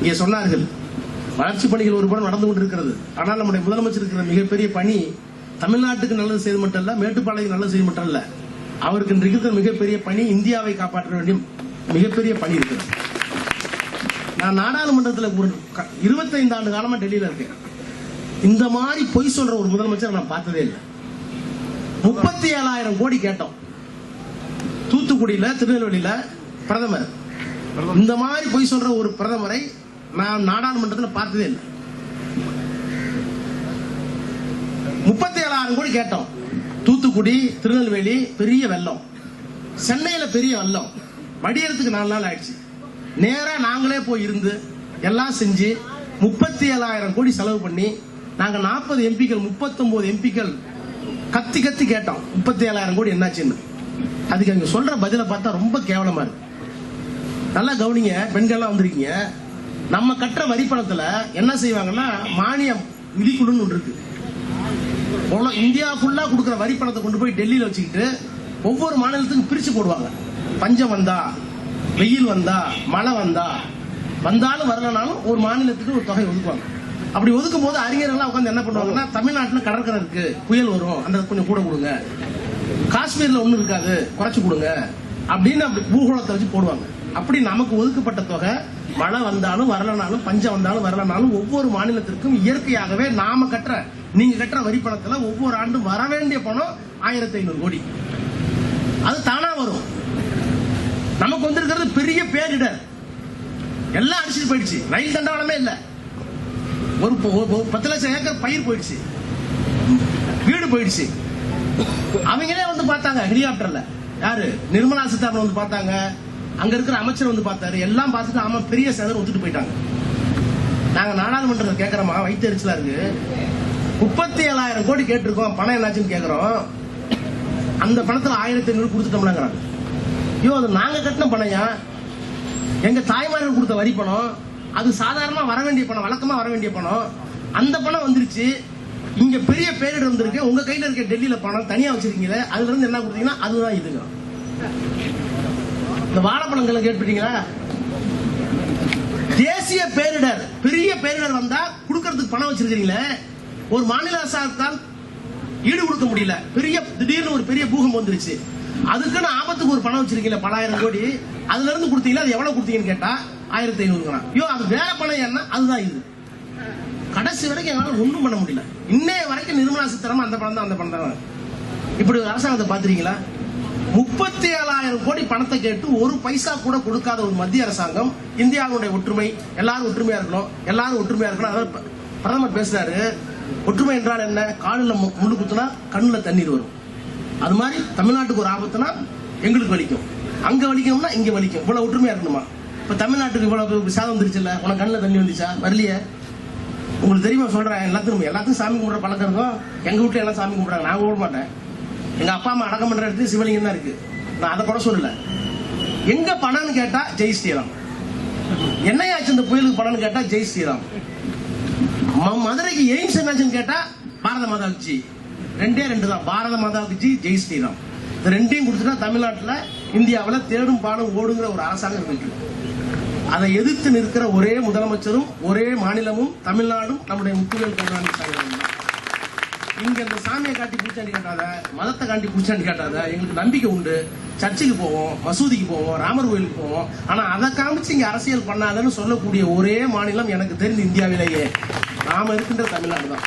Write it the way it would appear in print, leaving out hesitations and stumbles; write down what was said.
இங்கே சொன்னார்கள் வளர்ச்சி பணிகள் ஒரு புறம் நடந்து கொண்டிருக்கிறது. ஆனால் நம்முடைய முதலமைச்சர் இருக்கிற மிகப்பெரிய பணி தமிழ்நாட்டுக்கு நல்லது செய்து மட்டும் இல்ல, மேட்டுப்பாளையம் நல்லது செய்து மட்டும் இல்ல, அவருக்கு இருக்கிற மிகப்பெரிய பணி இந்தியாவை காப்பாற்ற வேண்டிய மிகப்பெரிய பணி இருக்கிறது. நான் நாடாளுமன்றத்தில் 25 ஆண்டு காலமா டெல்லியில இருக்கேன். இந்த மாதிரி பொய் சொல்ற ஒரு முதலமைச்சர் நான் பார்த்ததே இல்லை. 37,000 கோடி கேட்டோம் தூத்துக்குடியில, திருநெல்வேலியில பிரதமர். இந்த மாதிரி பொய் சொல்ற ஒரு பிரதமரை நான் நாடாளுமன்றத்தில் பார்த்ததே இல்லை. 37,000 கோடி கேட்டோம். தூத்துக்குடி, திருநெல்வேலி பெரிய வெள்ளம், சென்னையில பெரிய வெள்ளம், வடியறதுக்கு 4 நாள் ஆயிடுச்சு. நேரா நாங்களே போய் இருந்து எல்லாம் செஞ்சு 37,000 கோடி செலவு பண்ணி நாங்க 40 எம்பிக்கள் 39 எம்பிக்கள் கத்தி கத்தி கேட்டோம் 37,000 கோடி என்னாச்சுன்னு. அதுக்கு அங்க சொல்ற பதில பார்த்தா ரொம்ப கேவலமா இருக்கு. நல்லா கவனிங்க, பெண்கள்லாம் வந்திருக்கீங்க. நம்ம கட்டுற வரி பணத்துல என்ன செய்வாங்கன்னா மானியம் நிதிக்குழுன்னு ஒன்று இருக்கு. இந்தியா ஃபுல்லா கொடுக்குற வரி பணத்தை கொண்டு போய் டெல்லியில வச்சுக்கிட்டு ஒவ்வொரு மாநிலத்துக்கும் பிரிச்சு போடுவாங்க. பஞ்சம் வந்தா, வெயில் வந்தா, மழை வந்தாலும் வரலனாலும் ஒரு மாநிலத்துக்கு ஒரு தொகை ஒதுக்குவாங்க. அப்படி ஒதுக்கும் போது அறிஞர்கள் உட்காந்து என்ன பண்ணுவாங்கன்னா, தமிழ்நாட்டில் கடற்கரை இருக்கு, புயல் வரும், அந்த கொஞ்சம் கூட கொடுங்க, காஷ்மீர்ல ஒண்ணு இருக்காது, குறைச்சு கொடுங்க அப்படின்னு அப்படி பூகோளத்தை வச்சு போடுவாங்க. அப்படி நமக்கு ஒதுக்கப்பட்ட தொகை மழை வந்தாலும் வரலனாலும், பஞ்சம் வந்தாலும் வரலனாலும் ஒவ்வொரு மாநிலத்திற்கும் இயற்கையாகவே நாம கட்டுற, நீங்க கட்டுற வரி பணத்துல ஒவ்வொரு ஆண்டும் வர வேண்டிய பணம் 1500 கோடி. அது தானா வரும். நமக்கு வந்திருக்கிறது பெரிய பேரிடர். எல்லாம் அடிச்சுட்டு போயிடுச்சு. ரயில் தண்டவாளமே இல்ல. ஒரு 10 லட்சம் ஏக்கர் பயிர் போயிடுச்சு, வீடு போயிடுச்சு. அவங்களே வந்து பார்த்தாங்க ஹெலிகாப்டர்ல. யாரு? நிர்மலா சீதாராமன் வந்து பார்த்தாங்க, அங்க இருக்கிற அமைச்சர் வந்து பார்த்தாரு. எல்லாம் பார்த்துட்டு ஆமா பெரிய சேதம் ஒத்துட்டு போயிட்டாங்க. நாங்க நாடாளுமன்றத்தில் கேட்கிறோமா, வயிற்று எரிச்சலா இருக்கு. 37,000 கோடி கேட்டிருக்கோம், பணம் என்னாச்சுன்னு கேட்கிறோம். அந்த பணத்துல 1500 கொடுத்துட்டோம்னாங்கிறாங்க. ஐயோ, அது நாங்க கட்டின பணையா, எங்க தாய்மார்கள் கொடுத்த வரி பணம், அது சாதாரணமா வர வேண்டிய பணம், வழக்கமா வர வேண்டிய பணம். அந்த பணம் வந்துருச்சு. இங்க பெரிய பேரிடர் வந்திருக்கு, உங்க கையில இருக்க டெல்லியில பணம் தனியா வச்சிருக்கீங்களே, அதுல இருந்து என்ன கொடுத்தீங்கன்னா அதுதான் இதுங்க. இந்த வாழைப்பழங்களை கேட்டுட்டீங்களா? தேசிய பேரிடர், பெரிய பேரிடர் வந்தா கொடுக்கறதுக்கு பணம் வச்சிருக்கீங்களே, ஒரு மாநில அரசாங்கத்தால் ஈடு கொடுக்க முடியல. பெரிய திடீர்னு ஒரு பெரிய பூகம் வந்துருச்சு, அதுக்குன்னு ஆபத்துக்கு ஒரு பணம் வச்சிருக்கீங்க பல ஆயிரம் கோடி, அதுல இருந்து கொடுத்தீங்களா, அது எவ்வளவு கொடுத்தீங்கன்னு கேட்டா 1500. ஐயோ, அது வேற பணம் என்ன, அதுதான் இது. கடைசி வரைக்கும் எங்களால ஒண்ணும் பண்ண முடியல. இன்னைய வரைக்கும் நிர்மலா சீதாராமன் அந்த பணம் தான். இப்படி ஒரு அரசாங்கத்தை பாத்திருக்கீங்களா? 37,000 கோடி பணத்தை கேட்டு ஒரு பைசா கூட கொடுக்காத ஒரு மத்திய அரசாங்கம். இந்தியாவுடைய ஒற்றுமை, எல்லாரும் ஒற்றுமையா இருக்கணும், எல்லாரும் ஒற்றுமையா இருக்கணும். அதாவது பிரதமர் பேசுறாரு, ஒற்றுமை என்றால் என்ன? காலில் முள்ளு குத்துனா கண்ணுல தண்ணீர் வரும். அது மாதிரி தமிழ்நாட்டுக்கு ஒரு ஆபத்துனா எங்களுக்கு வலிக்கும், அங்க வலிக்கணும்னா இங்க வலிக்கும். இவ்வளவு ஒற்றுமையா இருக்கணுமா? இப்ப தமிழ்நாட்டுக்கு இவ்வளவு சாதம் வந்துருச்சுல்ல, உனக்கு கண்ணுல தண்ணி வந்துச்சா? வரலையே. உங்களுக்கு தெரியுமா சொல்றேன், எல்லாத்துக்கும் சாமி கும்பிடுற பழக்கம் இருக்கும். எங்க வீட்டுல எல்லாம் சாமி கும்பிடுறாங்க, நான் கும்பிட மாட்டேன். எங்க அப்பா அம்மா அடக்கம் பண்ற இடத்துல சிவலிங்கம் தான் இருக்கு. நான் அதை கூட சொல்லல. எங்க பணம்னு கேட்டா ஜெய் ஸ்ரீராம். என்னையாச்சு இந்த புயலுக்கு பணம்னு கேட்டா ஜெய் ஸ்ரீராம். மதுரைக்கு எய்ம்ஸ் என்னாச்சுன்னு கேட்டா பாரத மாதாவுக்கு ஜி. 2 தான், பாரத மாதாவுக்கு ஜி, ஜெய் ஸ்ரீராம். இந்த 2ஐயும் கொடுத்துட்டா தமிழ்நாட்டில், இந்தியாவில் தேடும் பாடும் ஓடுங்கிற ஒரு அரசாங்கம் இருக்கு. அதை எதிர்த்து நிற்கிற ஒரே முதலமைச்சரும் ஒரே மாநிலமும் தமிழ்நாடும் நம்முடைய முத்துவேல் கருணாநிதி. இங்க இந்த சாமியை காட்டி பூச்சாண்டி காட்டாத, மதத்தை காட்டி பூச்சாண்டி காட்டாத. எங்களுக்கு நம்பிக்கை உண்டு, சர்ச்சுக்கு போவோம், மசூதிக்கு போவோம், ராமர் கோயிலுக்கு போவோம். ஆனா அதை காமிச்சு இங்க அரசியல் பண்ணாதன்னு சொல்லக்கூடிய ஒரே மாநிலம் எனக்கு தெரிந்து இந்தியாவிலேயே நாம இருக்கின்ற தமிழ்நாடு தான்.